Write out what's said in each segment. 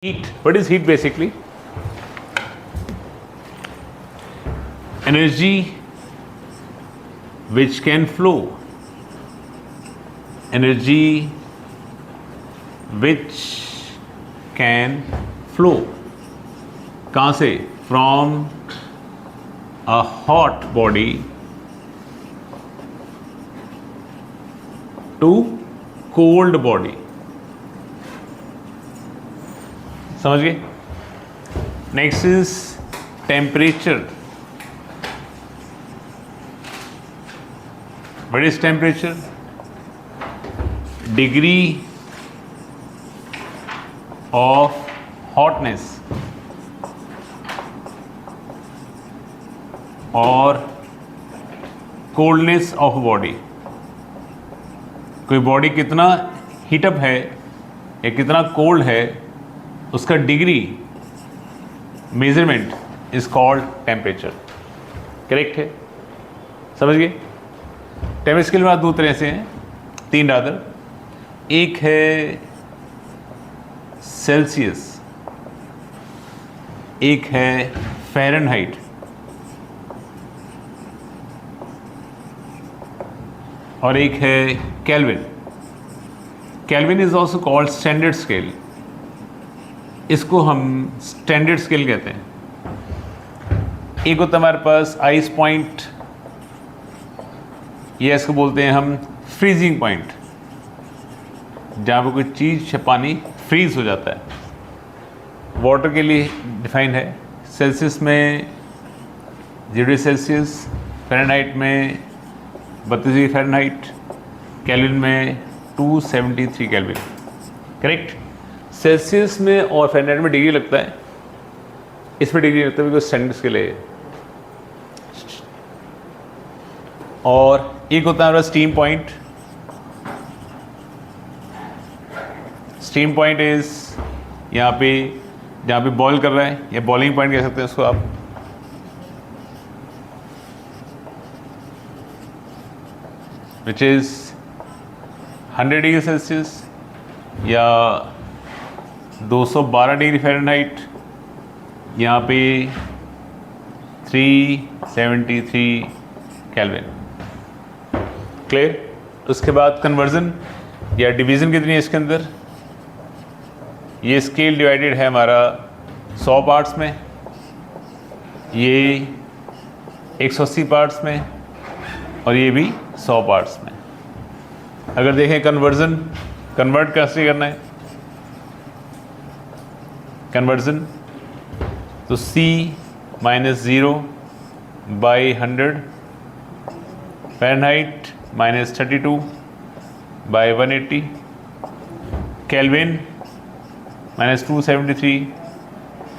Heat. What is heat basically? Energy which can flow. Energy which can flow. कहाँ से? From a hot body to cold body. समझ गए? Next is temperature. What is temperature? Degree of hotness और coldness of body. कोई body कितना heat up है या कितना कोल्ड है, उसका degree measurement is called temperature. Correct है? समझ गए? टेम्परेचर स्केल में दो तरह से हैं, तीन रादर. एक है सेल्सियस, एक है फ़ारेनहाइट, और एक है kelvin. Kelvin is also called standard scale. इसको हम स्टैंडर्ड स्केल कहते हैं. एक होता है हमारे पास आइस पॉइंट, ये इसको बोलते हैं हम फ्रीजिंग पॉइंट, जहाँ पर कोई चीज़ या पानी फ्रीज हो जाता है. वाटर के लिए डिफाइंड है. सेल्सियस में 0 डिग्री सेल्सियस, फ़ारेनहाइट में 32 डिग्री फ़ारेनहाइट, केल्विन में 273 केल्विन. करेक्ट? सेल्सियस में और फ़ारेनहाइट में डिग्री लगता है, इसमें डिग्री लगता है बिकॉज स्टैंडर्ड स्केल है. और एक होता है हमारा steam point. Steam point is यहाँ पे जहाँ पे बॉयल कर रहा है, या बॉइलिंग पॉइंट कह सकते हैं उसको आप. विच इज 100 डिग्री सेल्सियस या 212 डिग्री फ़ारेनहाइट, यहाँ पे 373 केल्विन. क्लियर? उसके बाद कन्वर्जन या डिवीज़न कितनी है इसके अंदर? ये स्केल डिवाइडेड है हमारा 100 पार्ट्स में, ये 180 पार्ट्स में, और ये भी 100 पार्ट्स में. अगर देखें कन्वर्जन, कन्वर्ट कैसे करना है कन्वर्जन, तो C -0 by 100, Fahrenheit -32 by 180, kelvin -273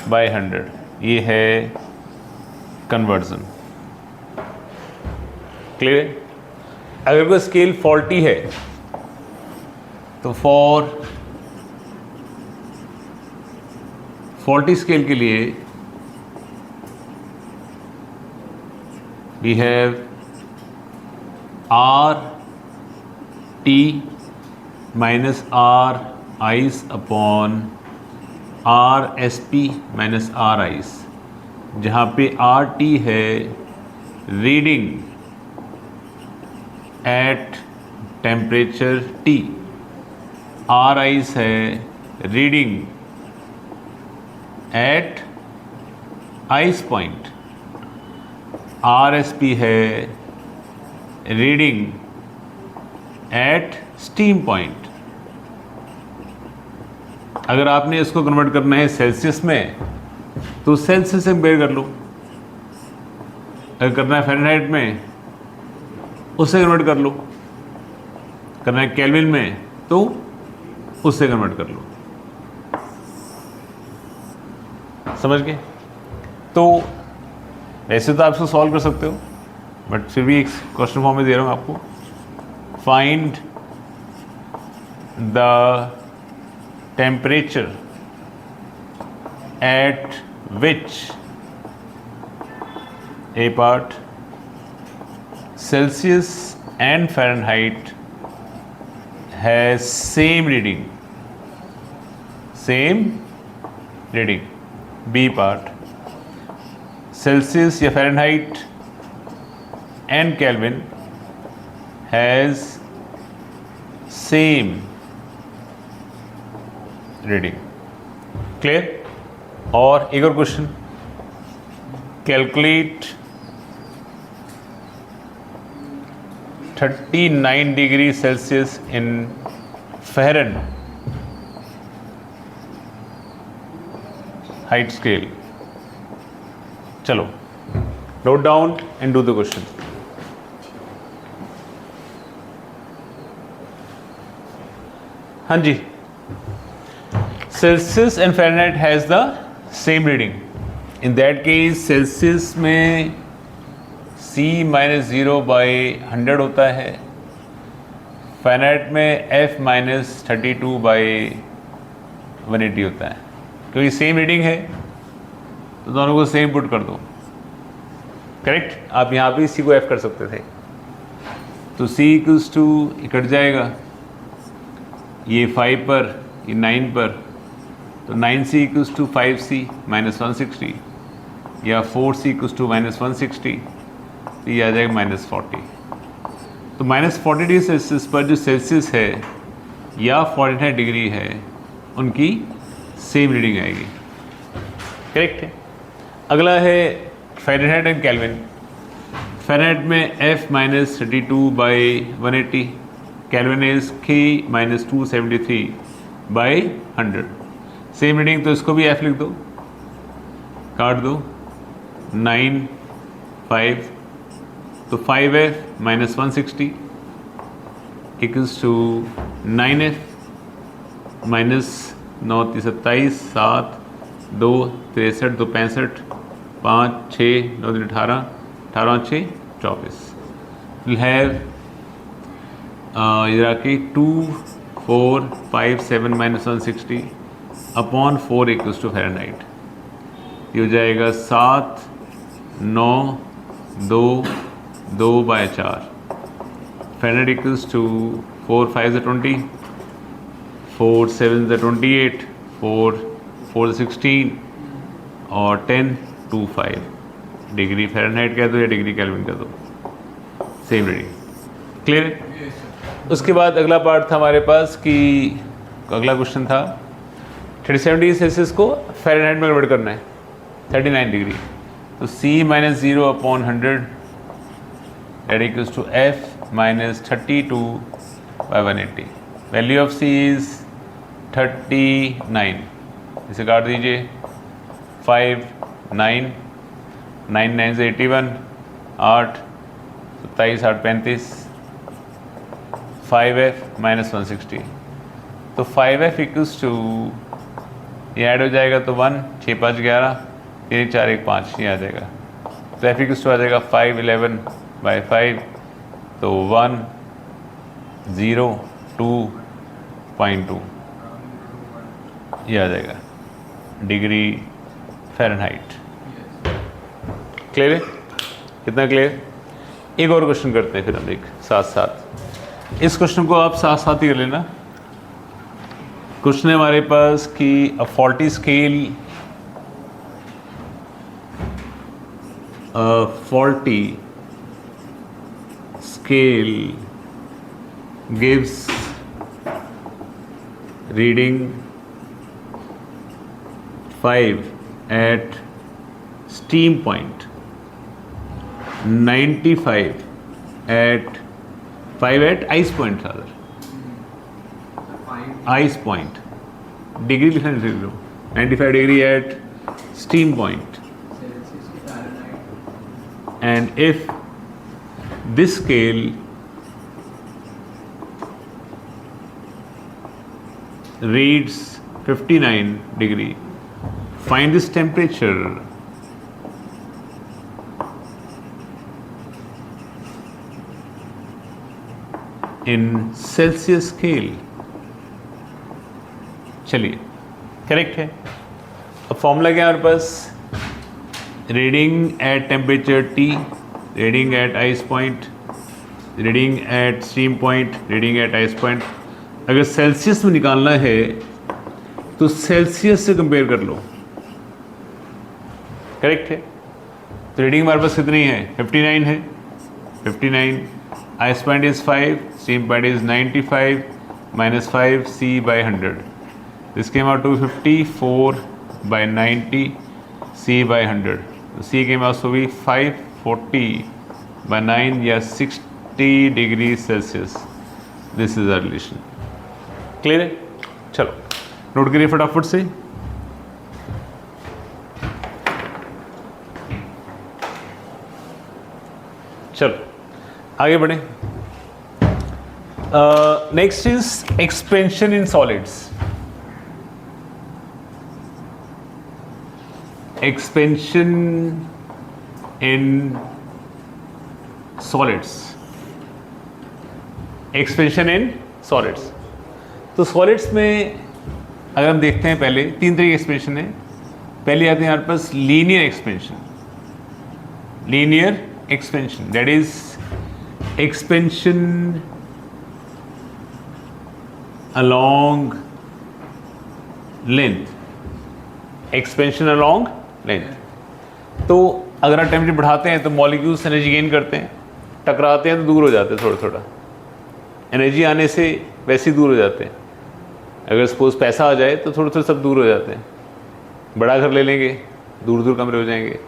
by 100. ये है कन्वर्जन. क्लियर? अगर कोई स्केल फॉल्टी है तो फॉर फॉल्टी स्केल के लिए we have RT minus R ice upon RSP minus R ice, जहाँ पे RT है reading at temperature T, R ice है reading at ice point, RSP है रीडिंग एट स्टीम पॉइंट. अगर आपने इसको कन्वर्ट करना है सेल्सियस में तो सेल्सियस से कंपेयर कर लो. अगर करना है फ़ारेनहाइट में उससे कन्वर्ट कर लो. करना है केल्विन में तो उससे कन्वर्ट कर लो. समझ गए? तो वैसे तो आप इसको सॉल्व कर सकते हो, बट फिर भी एक क्वेश्चन फॉर्म में दे रहा हूँ आपको. Find the temperature at which A part Celsius and Fahrenheit has same reading, same reading, B part, Celsius या Fahrenheit and Kelvin has same reading. Clear? और एक और question, calculate 39 degree Celsius in Fahrenheit scale. चलो, note down and do the question. हाँ जी, Celsius and Fahrenheit has the same reading. In that case Celsius में C-0/100 होता है, Fahrenheit में F-32/180 होता है। क्योंकि सेम रीडिंग है तो दोनों को सेम पुट कर दो। करेक्ट? आप यहाँ भी C को F कर सकते थे, तो C = कट जाएगा, ये 5 पर, ये 9 पर, तो 9C = 5C -160, या 4C = -160, तो ये आ जाएगा -40। तो -40 डिग्री सेल्सियस पर जो सेल्सियस है या 49 डिग्री है, उनकी सेम रीडिंग आएगी। करेक्ट है? अगला है फ़ारेनहाइट एंड केल्विन। फ़ारेनहाइट में F-32/180, kelvin is K-273/100। Same reading, तो इसको भी F लिख दो, काट दो, 9, 5, तो 5F -160 = 9F -9 × 27, 7, 2 63, 2 65, 5 6 9 18, 18 6 24। विल हैव इधर आके 2 4 5 7 -160 अपॉन 4 = फ़ारेनहाइट। ये हो जाएगा 7 9 2 2/4। फ़ारेनहाइट = 4 5 20, 4 7 28, 4 4 16, और 10 2 5 डिग्री फ़ारेनहाइट कह दो या डिग्री केल्विन कह दो, सेम रीडिंग। क्लियर? उसके बाद अगला पार्ट था हमारे पास कि अगला क्वेश्चन था 37 डिग्री सेल्सियस को फ़ारेनहाइट में कन्वर्ट करना है, 39 डिग्री। तो C-0/100 that equals to F-32/180। Value of C is 39। इसे काट दीजिए, 5 9 9 9 से 81, 8 27 8 35, 5F -160। तो 5F = ये ऐड हो जाएगा तो 1 6 5 11, 3 4 1 5, ये आ जाएगा। तो F = आ जाएगा 511/5, तो 102.2, ये आ जाएगा डिग्री फ़ारेनहाइट। क्लियर है? कितना क्लियर? एक और क्वेश्चन करते हैं फिर हम एक साथ साथ। इस क्वेश्चन को आप साथ साथ ही कर लेना। क्वेश्चन है हमारे पास कि अ faulty scale gives reading 5 at steam point, 95 at 5 at ice point, rather ice point, degree लिखना लिख लो, 95 degree at steam point, and if this scale reads 59 degree, find this temperature in Celsius scale। चलिए, correct है। अब formula क्या है हमारे पास? Reading at temperature T, reading at ice point, reading at steam point, reading at ice point. अगर Celsius में निकालना है तो सेल्सियस से कंपेयर कर लो, करेक्ट है। तो रीडिंग हमारे पास कितनी है? 59 है। 59 highest point is 5, steam point is 95 minus 5 C by 100. This came out to 54 by 90 C by 100. So C came out to be 540 by 9 या 60 degrees Celsius. This is our relation. Clear है? चलो note करिए फटाफट से। चलो आगे बढ़े। Next is expansion in solids. Expansion in solids. Expansion in solids. तो सॉलिड्स में अगर हम देखते हैं पहले 3 तरह की एक्सपेंशन है। पहले आते हैं हमारे पास linear expansion. Linear expansion that is expansion along length, expansion along length। तो अगर आप टेम्परेचर बढ़ाते हैं तो मॉलिक्यूल्स एनर्जी गेन करते हैं, टकराते हैं तो दूर हो जाते हैं, थोड़ा थोड़ा एनर्जी आने से वैसे ही दूर हो जाते हैं। अगर सपोज पैसा आ जाए तो थोड़े थोड़े सब दूर हो जाते हैं। बड़ा घर ले लेंगे, दूर दूर कमरे हो जाएंगे,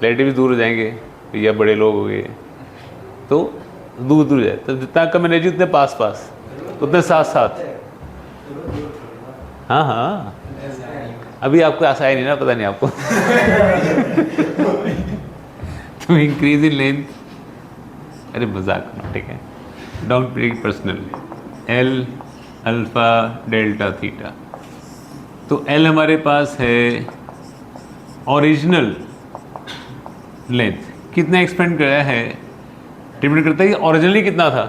रिलेटिव भी दूर हो जाएंगे, या बड़े लोग हो गए तो दूर दूर जाए। तो जितना कम एनर्जी उतने पास पास, उतने साथ साथ। हाँ हाँ, अभी आपको ऐसा है नहीं ना, पता नहीं आपको। तो इंक्रीज इन लेंथ, अरे मजाक करना, ठीक है, don't take personal. L alpha delta theta. तो एल हमारे पास है ओरिजिनल लेंथ, कितना एक्सपेंड कराया है डिपेंड करता है कि ओरिजिनली कितना था।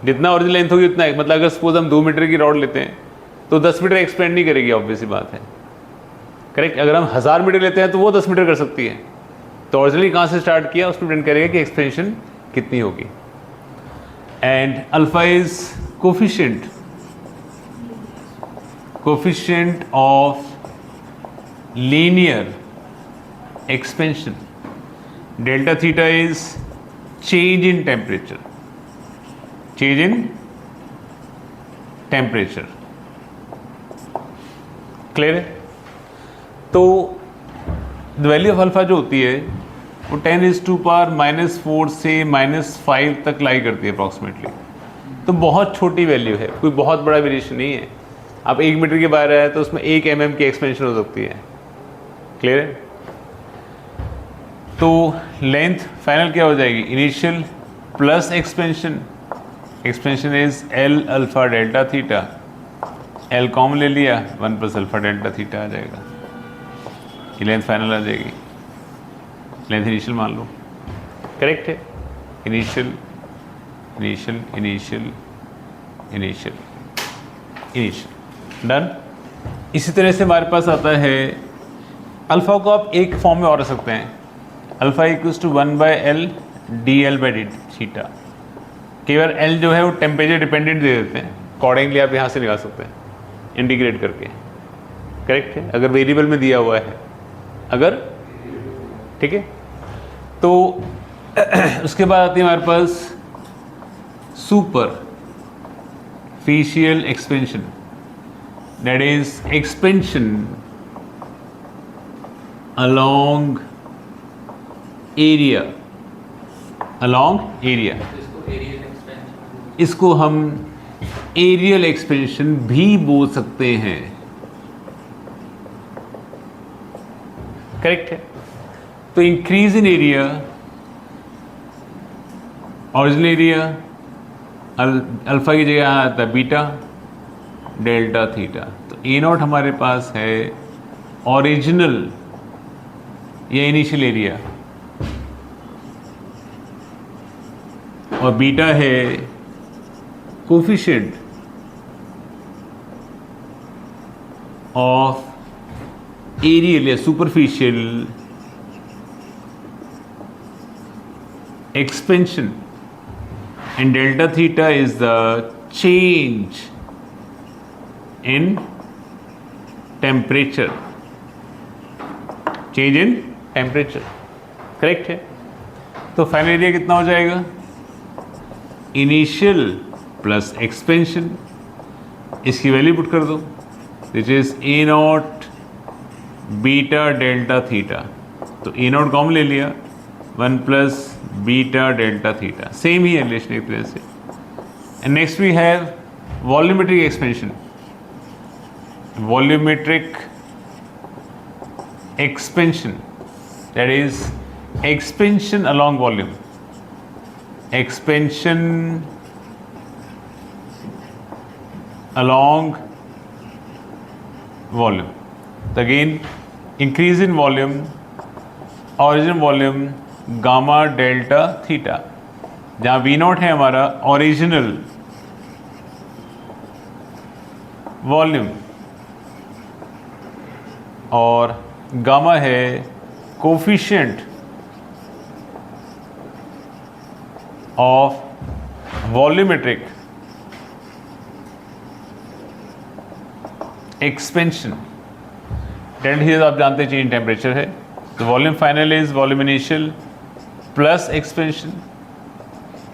जितना ओरिजिनल लेंथ होगी उतना, मतलब अगर सपोज हम 2 मीटर की रॉड लेते हैं तो 10 मीटर एक्सपेंड नहीं करेगी, ऑब्वियस सी बात है, करेक्ट। अगर हम 1000 मीटर लेते हैं तो वो 10 मीटर कर सकती है। तो ओरिजिनली कहाँ से स्टार्ट किया उस पर डिपेंड करेगा कि एक्सपेंशन कितनी होगी। And alpha is coefficient of linear expansion. Delta theta is change in temperature, change in temperature. Clear है? तो द वैल्यू ऑफ अल्फा जो होती है वो 10⁻⁻⁴ से -5 तक लाई करती है अप्रॉक्सीमेटली। तो बहुत छोटी वैल्यू है, कोई बहुत बड़ा वेरिएशन नहीं है। आप 1 मीटर के बाहर आए तो उसमें 1 mm की एक्सपेंशन हो सकती है। क्लियर है? तो लेंथ फाइनल क्या हो जाएगी? Initial plus expansion. Expansion is L alpha delta theta. L common ले लिया, 1 + अल्फा डेल्टा थीटा आ जाएगा। ये लेंथ फाइनल आ जाएगी। लेंथ इनिशियल मान लो, करेक्ट है। Initial initial initial initial initial, done. इसी तरह से हमारे पास आता है अल्फ़ा को आप एक फॉर्म में और रख सकते हैं, अल्फ़ा = 1/L dL/θ। कई बार L जो है वो टेम्परेचर डिपेंडेंट दे देते हैं, अकॉर्डिंगली आप यहाँ से निकाल सकते हैं इंटीग्रेट करके, करेक्ट है, अगर वेरिएबल में दिया हुआ है, अगर, ठीक है। तो उसके बाद आती है हमारे पास superficial expansion, that is expansion along area, इसको हम एरियल एक्सपेंशन भी बोल सकते हैं, करेक्ट है। तो increase in area, original area, alpha की जगह आता है बीटा डेल्टा थीटा। तो A0 हमारे पास है ओरिजिनल या इनिशियल एरिया, और बीटा है कोफिशिएंट ऑफ एरियल या superficial expansion, and delta theta is the change in temperature, change in temperature, correct है। तो फाइनल एरिया कितना हो जाएगा, इनिशियल प्लस एक्सपेंशन, इसकी वैल्यू पुट कर दो, which is A naught beta delta theta. तो ए नॉट कॉमन ले लिया, 1 plus beta delta theta, same ही है रिलेशन एक तरह से। And next we have volumetric expansion, volumetric expansion, that is expansion along volume, expansion along volume. So again, increase in volume, origin volume gamma delta theta, जहाँ V not है हमारा original volume और gamma है coefficient of volumetric expansion. Delta आप जानते हैं change temperature है, तो volume final is volume initial plus expansion,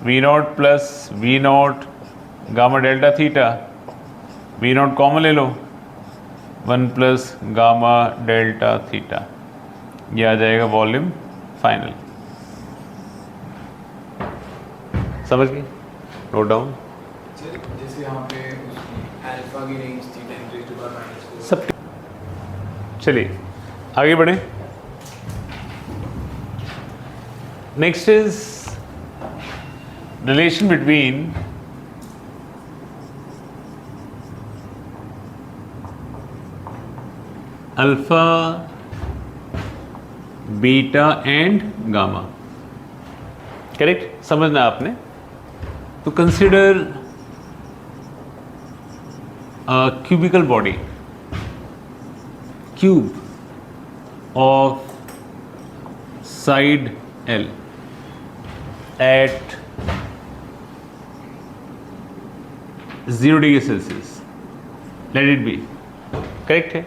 V not plus V not gamma delta theta, V not common ले लो, 1 प्लस गामा डेल्टा थीटा, ये आ जाएगा वॉल्यूम फाइनल। समझ गए, नोट डाउन। जैसे यहाँ पे अल्फा की रेंज थी 10⁻⁻⁴ सब। चलिए आगे बढ़े। Next is relation between alpha, beta and gamma, correct, समझना आपने। तो consider a cubical body, cube of side L at 0 degree Celsius, let it be, correct है।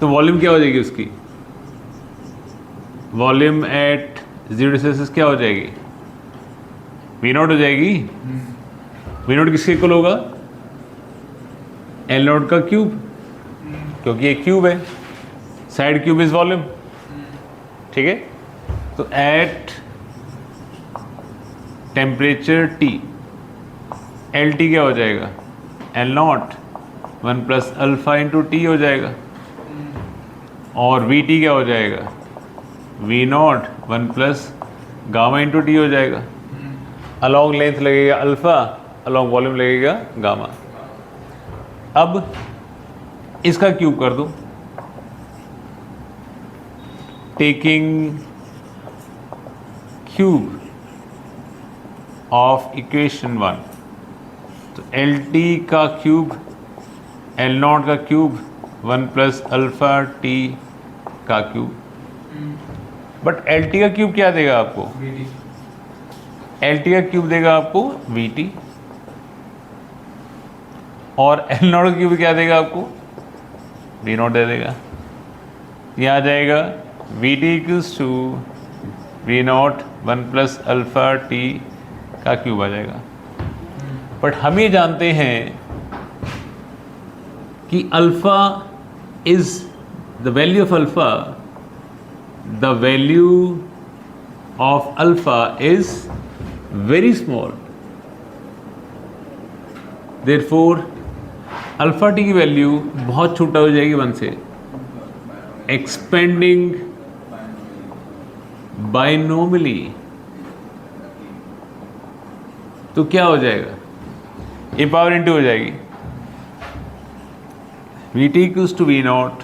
तो वॉल्यूम क्या हो जाएगी उसकी, वॉल्यूम एट 0 डिग्री सेल्सियस क्या हो जाएगी, वी नॉट हो जाएगी। वी नॉट किसके इक्वल होगा, एल नॉट का क्यूब, क्योंकि ये क्यूब है, साइड क्यूब इज वॉल्यूम, ठीक है। तो at temperature T, L T क्या हो जाएगा, L not 1 plus alpha into T हो जाएगा, और वी टी क्या हो जाएगा, V not 1 plus gamma into T हो जाएगा। अलॉन्ग लेंथ लगेगा अल्फा, अलॉन्ग वॉल्यूम लगेगा गामा। अब इसका क्यूब कर दो, टेकिंग क्यूब ऑफ इक्वेशन 1, तो एल टी का क्यूब, एल नॉट का क्यूब, 1 प्लस अल्फा टी का क्यूब। बट एल टी का क्यूब क्या देगा आपको, एल टी का क्यूब देगा आपको वी टी, और एल नॉट का क्यूब क्या देगा आपको, वी नॉट दे देगा। ये आ जाएगा V T equals to V not 1 plus alpha T का क्यूब आ जाएगा। बट हम ये जानते हैं कि alpha is the value of alpha, the value of alpha is very small, therefore alpha T की वैल्यू बहुत छोटा हो जाएगी 1 से, एक्सपेंडिंग बाइनोमियली। तो क्या हो जाएगा, ए पावर इंटू हो जाएगी, V T equals to V not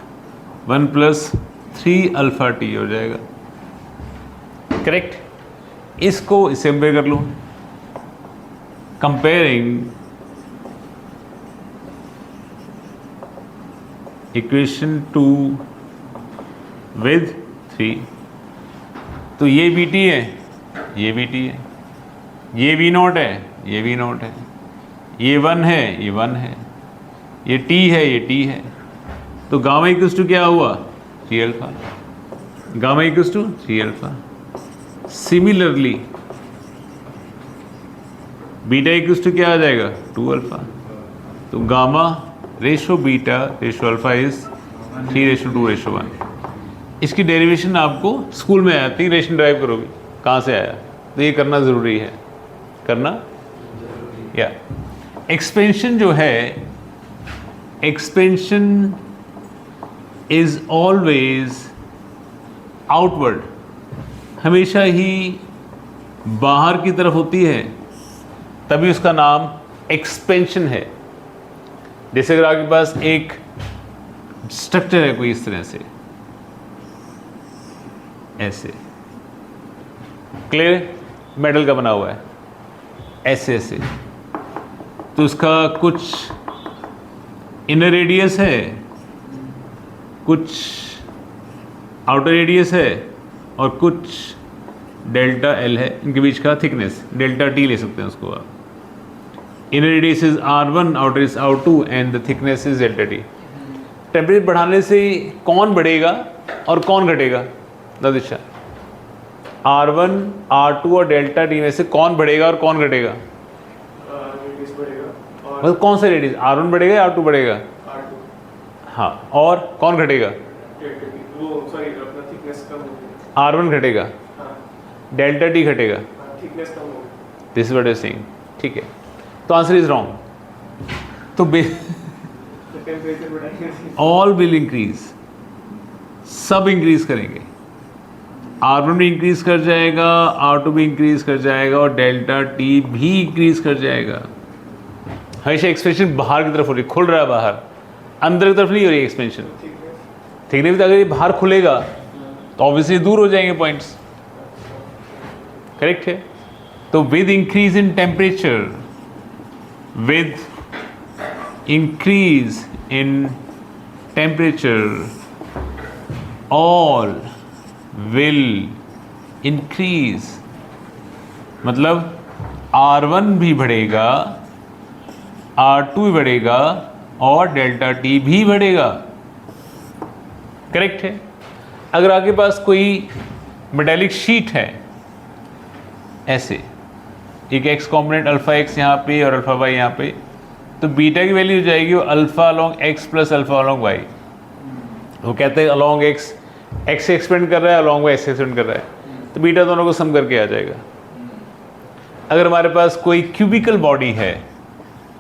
1 plus 3 alpha T हो जाएगा, करेक्ट। इसको इससे कंपेयर कर लो, कंपेयरिंग इक्वेशन 2 विद 3, तो ये वी टी है, ये वी टी है, ये वी नॉट है, ये वी नॉट है, ये 1 है, ये 1 है, ये टी है, ये टी है। तो गामा इक्वल्स टू क्या हुआ, 3 alpha. Gamma equals to 3 alpha. Similarly beta equals to क्या आ जाएगा 2 अल्फा। तो gamma ratio beta ratio alpha is 3:2:1। इसकी डेरिवेशन आपको स्कूल में आया, इंटीग्रेशन ड्राइव करोगे, कहाँ से आया, तो ये करना ज़रूरी है, करना। या एक्सपेंशन जो है, एक्सपेंशन इज ऑलवेज आउटवर्ड, हमेशा ही बाहर की तरफ होती है, तभी उसका नाम एक्सपेंशन है। जैसे अगर आपके पास एक स्ट्रक्चर है कोई इस तरह से, ऐसे क्लियर, मेटल का बना हुआ है, ऐसे ऐसे, तो उसका कुछ इनर रेडियस है, कुछ आउटर रेडियस है, और कुछ डेल्टा एल है, इनके बीच का थिकनेस डेल्टा टी ले सकते हैं उसको आप। Inner radius is R1, outer is R2 and the thickness is delta T. Temperature बढ़ाने से कौन बढ़ेगा और कौन घटेगा दिशा? R1, R2 और डेल्टा टी में से कौन बढ़ेगा और कौन घटेगा? मतलब कौन सा रेडियस, R1 बढ़ेगा या R2 बढ़ेगा? R2। हाँ, और कौन घटेगा? R1 घटेगा, डेल्टा टी घटेगा, this is what I am saying, ठीक है। तो आंसर इज रॉन्ग। तो ऑल विल इंक्रीज, सब इंक्रीज करेंगे, R1 भी इंक्रीज कर जाएगा, R2 भी इंक्रीज कर जाएगा, और डेल्टा टी भी इंक्रीज कर जाएगा। हमेशा एक्सपेंशन बाहर की तरफ हो रही, खुल रहा है बाहर, अंदर की तरफ नहीं हो रही एक्सपेंशन। ठीक नहीं, अगर ये बाहर खुलेगा तो ऑब्वियसली दूर हो जाएंगे पॉइंट्स, करेक्ट है। तो with increase in temperature, with increase in temperature, all will increase, मतलब R1 भी बढ़ेगा, R2 भी बढ़ेगा, और डेल्टा टी भी बढ़ेगा, करेक्ट है। अगर आपके पास कोई मेटालिक शीट है ऐसे, एक एक्स कॉम्पोनेंट अल्फा एक्स यहाँ पे और अल्फा वाई यहाँ पे, तो बीटा की वैल्यू हो जाएगी वो alpha along X plus alpha along Y. वो कहते हैं अलॉन्ग एक्स से एक्सपेंड कर रहा है, अलॉन्ग वाई से एक्सपेंड कर रहा है, तो बीटा दोनों को सम करके आ जाएगा। अगर हमारे पास कोई क्यूबिकल बॉडी है,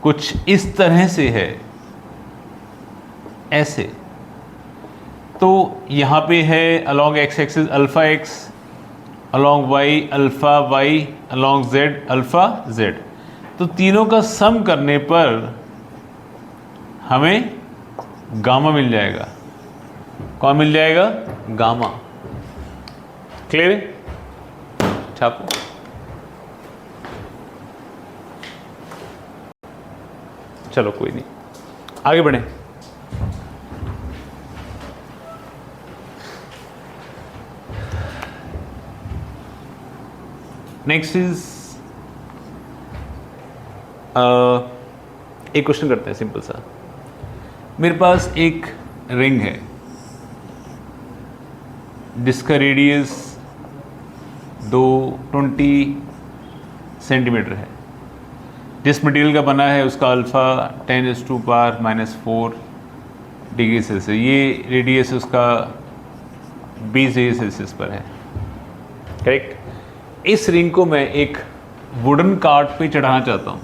कुछ इस तरह से है, ऐसे, तो यहाँ पे है along X axis alpha X, along Y alpha Y, along Z alpha Z, तो तीनों का सम करने पर हमें गामा मिल जाएगा। कौन मिल जाएगा? गामा। क्लियर है? छापो। चलो कोई नहीं, आगे बढ़ें। नेक्स्ट इज एक क्वेश्चन करते हैं सिंपल सा। मेरे पास एक रिंग है जिसका रेडियस 220 सेंटीमीटर है। जिस मटेरियल का बना है उसका अल्फ़ा 10⁻⁻⁴ डिग्री सेल्सियस, ये रेडियस उसका 20 डिग्री सेल्सियस पर है, करेक्ट। इस रिंग को मैं एक वुडन कार्ट पे चढ़ाना चाहता हूँ।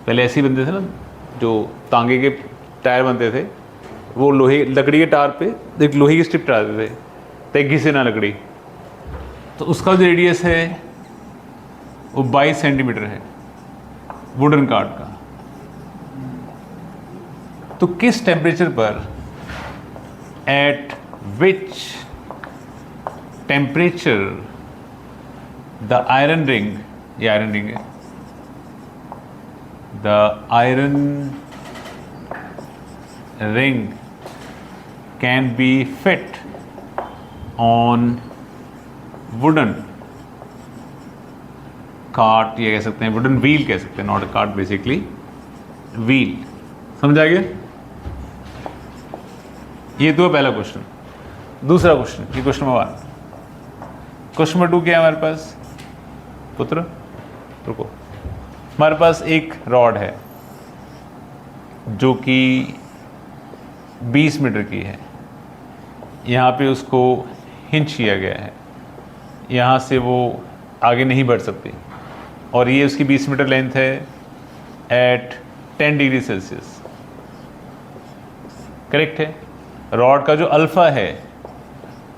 पहले ऐसे ही बनते थे ना, जो तांगे के टायर बनते थे, वो लोहे लकड़ी के टायर पे एक लोहे की स्ट्रिप चढ़ाते थे ताकि घिसे ना लकड़ी। तो उसका जो रेडियस है वो 22 सेंटीमीटर है वुडन कार्ट का। तो किस टेम्परेचर पर, eight which temperature the iron ring, ये आयरन रिंग है, the iron ring can be fit on wooden cart, ये कह सकते हैं वुडन व्हील कह सकते हैं, not a cart, basically wheel. समझ आ गया? ये तो पहला क्वेश्चन। दूसरा क्वेश्चन, ये क्वेश्चन नंबर 1। क्वेश्चन नंबर 2 क्या है हमारे पास पुत्र? रुको, हमारे पास एक रॉड है जो कि 20 मीटर की है। यहाँ पे उसको हिंच किया गया है, यहाँ से वो आगे नहीं बढ़ सकती, और ये उसकी 20 मीटर लेंथ है एट 10 डिग्री सेल्सियस। करेक्ट है। रॉड का जो अल्फ़ा है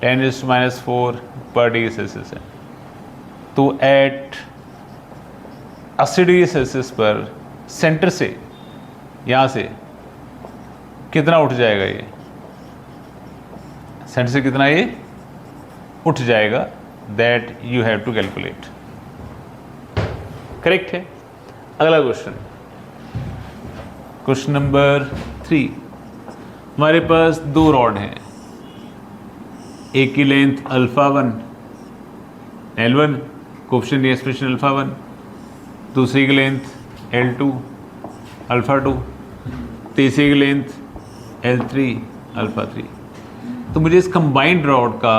10⁻⁴ पर डिग्री सेल्सियस है। तो एट 80 डिग्री सेल्सियस पर सेंटर से, यहाँ से कितना उठ जाएगा ये? सेंटर से कितना ये उठ जाएगा? That you have to calculate. Correct है। अगला क्वेश्चन, क्वेश्चन नंबर 3। हमारे पास 2 रॉड हैं, एक की लेंथ α1 L1 कोएफिशिएंट एक्सप्रेशन α1, दूसरी की लेंथ L2 α2, तीसरी की लेंथ L3 α3। तो मुझे इस कंबाइंड रॉड का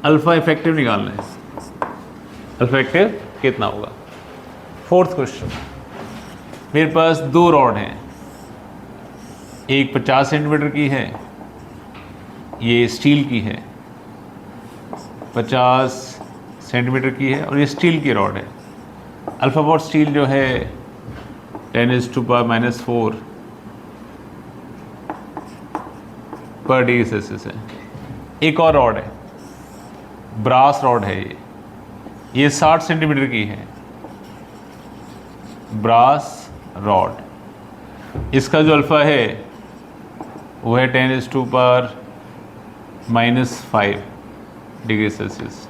अल्फा इफेक्टिव निकालना है। अल्फा इफेक्टिव कितना होगा? 4th क्वेश्चन, मेरे पास 2 रॉड हैं, एक 50 सेंटीमीटर की है, ये स्टील की है, 50 सेंटीमीटर की है और ये स्टील की रॉड है। अल्फा बॉट स्टील जो है 10⁻⁴ पर डिग्री सेल्सियस है। एक और रॉड है, ब्रास रॉड है, ये 60 सेंटीमीटर की है, ब्रास रॉड। इसका जो अल्फ़ा है वो है 10⁻⁻5 डिग्री सेल्सियस।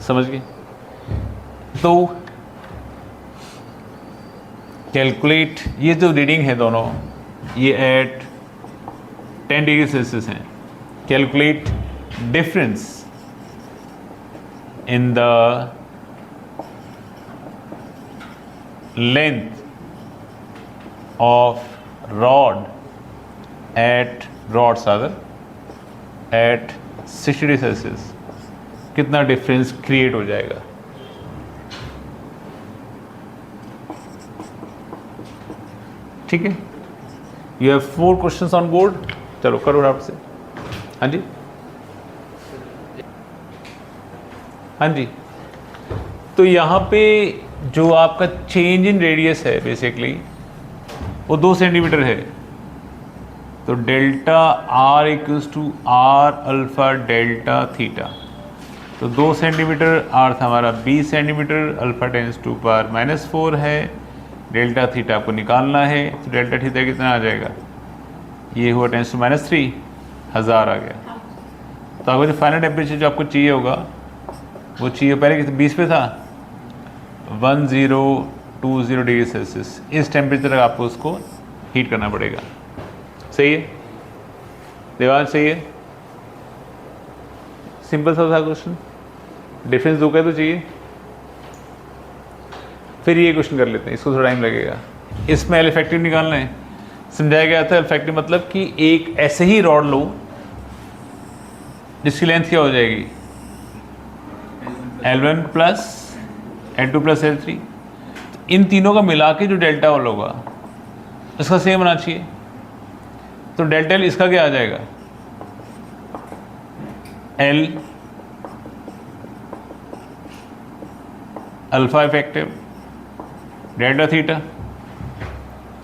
समझ गए? तो कैलकुलेट, ये जो रीडिंग है दोनों, ये एट 10 डिग्री सेल्सियस हैं। Calculate difference in the length of rods at 60 degree Celsius कितना डिफरेंस क्रिएट हो जाएगा? ठीक है। You have 4 questions on board. चलो करो आपसे। हाँ जी, हाँ जी। तो यहाँ पे जो आपका चेंज इन रेडियस है बेसिकली वो 2 सेंटीमीटर है। तो delta R equals to R alpha delta theta. तो 2 सेंटीमीटर आर था हमारा 20 centimetre, alpha tens to power -4 है, डेल्टा थीटा आपको निकालना है। तो डेल्टा थीटा कितना आ जाएगा? ये हुआ 10⁻³ 1000 आ गया। तो आपको जो फाइनल टेम्परेचर जो आपको चाहिए होगा वो चाहिए, पहले कितने 20 पे था, 1020 डिग्री सेल्सियस। इस टेम्परेचर तक आपको उसको हीट करना पड़ेगा। सही है देवांश? सही है। सिंपल सा था क्वेश्चन, डिफरेंस 2 का तो चाहिए। फिर ये क्वेश्चन कर लेते हैं, इसको थोड़ा टाइम लगेगा। इसमें एल इफेक्टिव निकालना है। समझाया गया था इफेक्टिव मतलब कि एक ऐसे ही रॉड लो जिसकी लेंथ क्या हो जाएगी? L1 plus L2 plus L3। तो इन तीनों का मिला के जो डेल्टा वाला होगा इसका सेम होना चाहिए। तो डेल्टा L इसका क्या आ जाएगा? L alpha effective delta theta,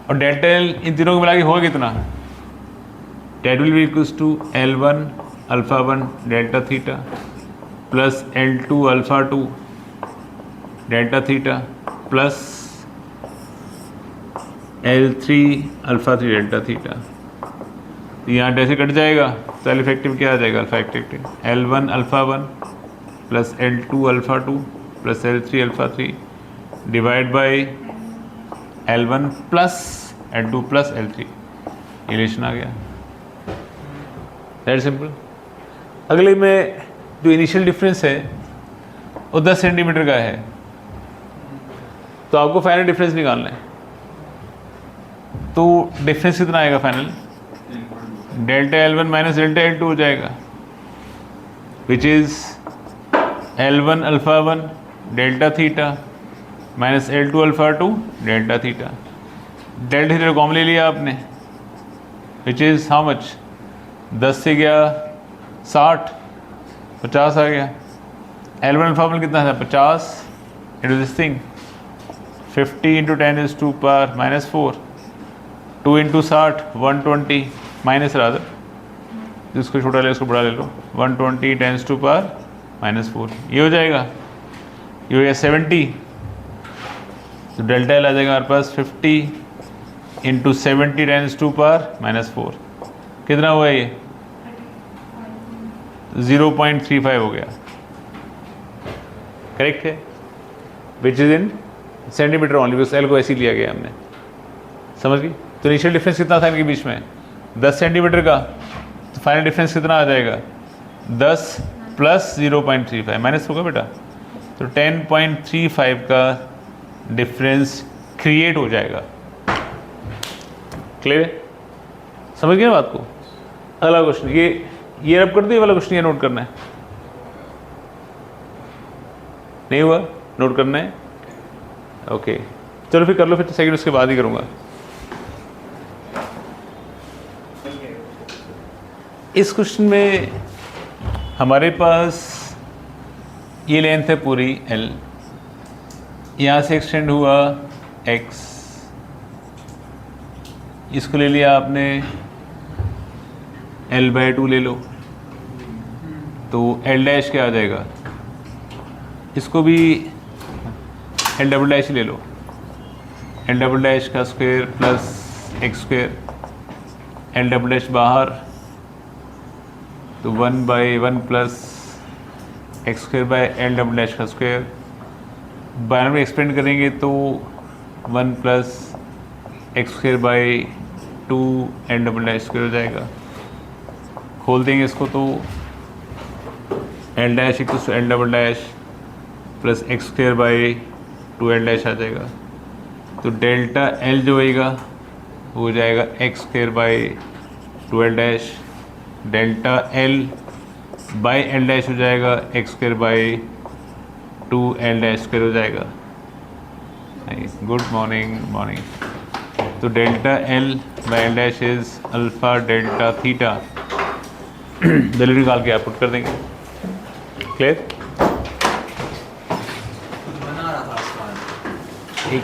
और डेल्टा L इन तीनों को मिला के होगा कितना? That will be equals to L1 alpha 1 delta theta plus L2 alpha 2 delta theta plus L3 alpha 3 delta theta. तो यहाँ जैसे कट जाएगा तो एल इफेक्टिव क्या आ जाएगा? Alpha effective L1 alpha 1 plus L2 alpha 2 plus L3 alpha 3 divide by L1 plus L2 plus L3। Relation आ गया। That simple. अगले में जो इनिशियल डिफरेंस है वो 10 सेंटीमीटर का है, तो आपको फाइनल डिफरेंस निकालना है। तो डिफरेंस कितना आएगा final? Delta L1 minus delta L2 हो जाएगा, which is L1 alpha 1 delta theta minus L2 alpha 2 delta theta. Delta theta common ले लिया आपने, विच इज़ हाउ मच, 10 से गया 60, 50 आ गया। L1 अल्फ़ा 1 कितना था, 50 into this thing, 50 into 10⁻² minus 4, 2 into 60 120 minus rather, जिसको छोटा ले उसको बड़ा ले लो, 120 10⁻² माइनस 4, ये हो जाएगा, ये हो गया 70। तो डेल्टा एल आ जाएगा हमारे पास 50 इंटू 70 10⁻² माइनस 4, कितना हुआ ये, 0.35 हो गया, करेक्ट है, which is in centimetre only, because L को ऐसे ही लिया गया हमने, समझ गई। तो इनिशियल डिफरेंस कितना था इनके बीच में, 10 सेंटीमीटर का, तो फाइनल डिफरेंस कितना आ जाएगा, 10 प्लस 0.35 माइनस होगा बेटा, तो 10.35 का डिफरेंस क्रिएट हो जाएगा। क्लियर है, समझ गए बात को। अगला क्वेश्चन, ये रब कर दो, ये वाला क्वेश्चन ये नोट करना है, नहीं हुआ, नोट करना है, ओके चलो फिर कर लो, फिर सेकंड उसके बाद ही करूँगा। इस क्वेश्चन में हमारे पास ये लेंथ है पूरी L, यहाँ से एक्सटेंड हुआ X, इसको ले लिया आपने L/2 ले लो, तो L डैश क्या आ जाएगा, इसको भी L डबल डैश ले लो, L डबल डैश का square plus x square, L double dash बाहर, तो 1/1 plus x square by L double dash का स्क्वायर, बाय में एक्सपेंड करेंगे तो 1 plus x square by 2 L double dash square हो जाएगा। खोल देंगे इसको तो L dash equals to L double dash plus x square by 2L dash आ जाएगा, तो डेल्टा L जो होएगा वो हो जाएगा x square by 2L dash, delta L by L dash हो जाएगा x square by 2L dash square हो जाएगा। Good morning morning. तो delta L by L dash is alpha delta theta, value निकाल के आप पुट कर देंगे। क्लियर? बना रहा था आसमान। ठीक।